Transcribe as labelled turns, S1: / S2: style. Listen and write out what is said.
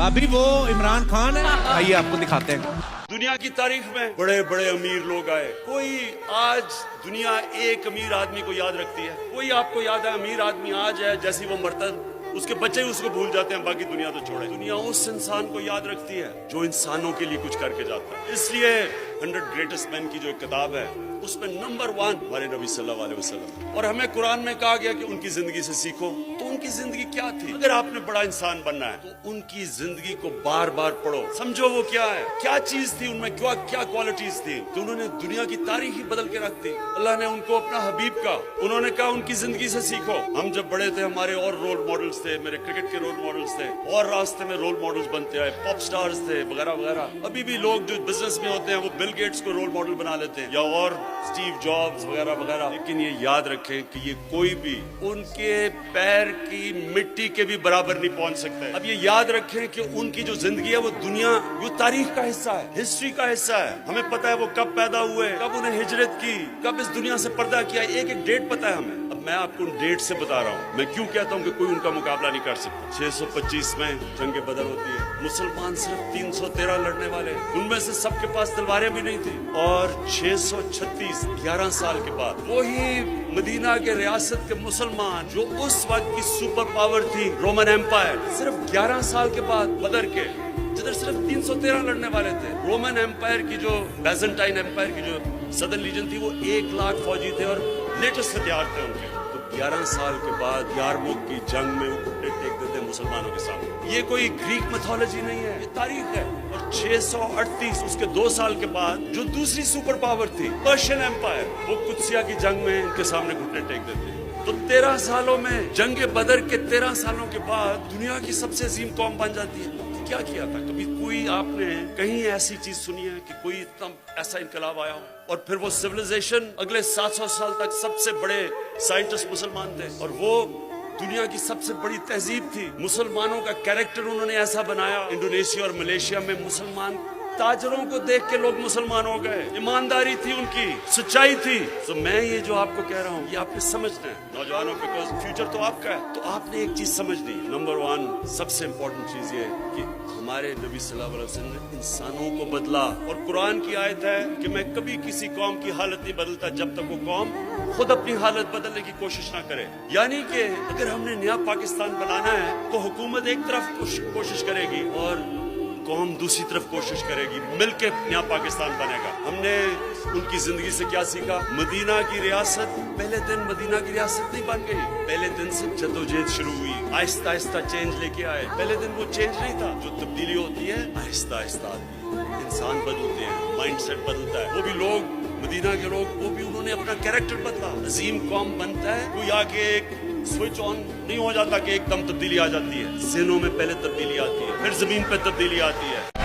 S1: भाभी वो इमरान खान है, आइए आपको दिखाते हैं।
S2: दुनिया की तारीख में बड़े बड़े अमीर लोग आए। कोई आज दुनिया एक अमीर आदमी को याद रखती है, कोई आपको याद है अमीर आदमी आज है, जैसे वो मरता उसके बच्चे ही उसको भूल जाते हैं, बाकी दुनिया तो छोड़े। दुनिया उस इंसान को याद रखती है जो इंसानों के लिए कुछ करके जाता है। इसलिए 100 ग्रेटेस्ट मैन की जो एक किताब है उसमें नंबर 1 हमारे नबी सल्लल्लाहु अलैहि वसल्लम। और हमें कुरान में कहा गया कि उनकी जिंदगी से सीखो। तो उनकी जिंदगी क्या थी? अगर आपने बड़ा इंसान बनना है तो उनकी जिंदगी को बार बार पढ़ो, समझो वो क्या है, क्या चीज थी उनमें, क्या क्वालिटीज थी कि उन्होंने दुनिया की तारीख ही बदल के रख दी। अल्लाह ने उनको अपना हबीब का, उन्होंने कहा उनकी जिंदगी से सीखो। हम जब बड़े थे हमारे और रोल मॉडल्स थे, मेरे क्रिकेट के रोल मॉडल्स थे, और रास्ते में रोल मॉडल्स बनते आए, पॉप स्टार्स थे वगैरह वगैरह। अभी भी लोग जो बिजनेस में होते हैं वो बिल गेट्स को रोल मॉडल बना लेते हैं, या और स्टीव जॉब्स वगैरह वगैरह। लेकिन ये याद रखें कि ये कोई भी उनके पैर की मिट्टी के भी बराबर नहीं पहुंच सकता है। अब ये याद रखें कि उनकी जो जिंदगी है वो दुनिया, वो तारीख का हिस्सा है, हिस्ट्री का हिस्सा है। हमें पता है वो कब पैदा हुए, कब उन्हें हिजरत की, कब इस दुनिया से पर्दा किया, एक एक डेट पता है हमें। अब मैं आपको उन डेट से बता रहा हूँ। मैं क्यों कहता हूँ कि कोई उनका मुकाबला नहीं कर सकता। 625 में जंग बदर होती है, मुसलमान सिर्फ 313 लड़ने वाले, उनमें से सबके पास तलवारें भी नहीं थी। और 636 11 साल के बाद वही मदीना के रियासत के मुसलमान जो उस वक्त की सुपर पावर थी रोमन एम्पायर, सिर्फ 11 साल के बाद बदर के, जिधर सिर्फ 313 लड़ने वाले थे, रोमन एम्पायर की जो बैजेंटाइन एम्पायर की जो सदर्न लीजन थी वो 1 लाख फौजी थे और लेटेस्ट हथियार थे उनके। तो 11 साल के बाद यारमुक की जंग में वो घुटने टेक देते मुसलमानों के सामने। ये कोई ग्रीक मैथोलॉजी नहीं है, ये तारीख है। और 638 उसके 2 साल के बाद जो दूसरी सुपर पावर थी पर्शियन एम्पायर, वो कुदसिया की जंग में इनके सामने घुटने टेक देते। तो 13 सालों में, जंग बदर के 13 सालों के बाद दुनिया की सबसे अजीम कौम बन जाती है। क्या किया था? कभी कोई आपने कहीं ऐसी चीज सुनी है कि कोई इतना ऐसा इनकलाब आया हो? और फिर वो सिविलाइजेशन अगले 700 साल तक सबसे बड़े साइंटिस्ट मुसलमान थे, और वो दुनिया की सबसे बड़ी तहजीब थी। मुसलमानों का कैरेक्टर उन्होंने ऐसा बनाया। इंडोनेशिया और मलेशिया में मुसलमान ताजरों को देख के लोग मुसलमान हो गए। ईमानदारी थी उनकी, सच्चाई थी। तो मैं ये जो आपको कह रहा हूँ ये आपने समझना है नौजवानों, बिकॉज फ्यूचर तो आपका है। तो आपने एक चीज समझनी है, नंबर 1 सबसे इंपॉर्टेंट चीज ये है कि हमारे नबी सल्लल्लाहु अलैहि वसल्लम ने इंसानों को बदला। और कुरान की आयत है कि मैं कभी किसी कौम की हालत नहीं बदलता जब तक वो कौम खुद अपनी हालत बदलने की कोशिश ना करे। यानी कि अगर हमने नया पाकिस्तान बनाना है तो हुकूमत एक तरफ कोशिश करेगी और कौम दूसरी तरफ कोशिश करेगी, मिलके नया पाकिस्तान बनेगा। हमने उनकी जिंदगी से क्या सीखा? मदीना की रियासत, पहले दिन मदीना की रियासत नहीं बन गई, पहले दिन से जद्दोजहद शुरू हुई, आहिस्ता आहिस्ता चेंज लेके आए। पहले दिन वो चेंज नहीं था। जो तब्दीली होती है आहिस्ता आहिस्ता आती है, इंसान बदलते हैं, माइंडसेट बदलता है। वो भी लोग, मदीना के लोग, वो भी उन्होंने अपना कैरेक्टर बदला। अजीम कौम बनता है कोई आके एक स्विच ऑन नहीं हो जाता कि एकदम तब्दीली आ जाती है। ज़हनों में पहले तब्दीली आती है, फिर जमीन पे तब्दीली आती है।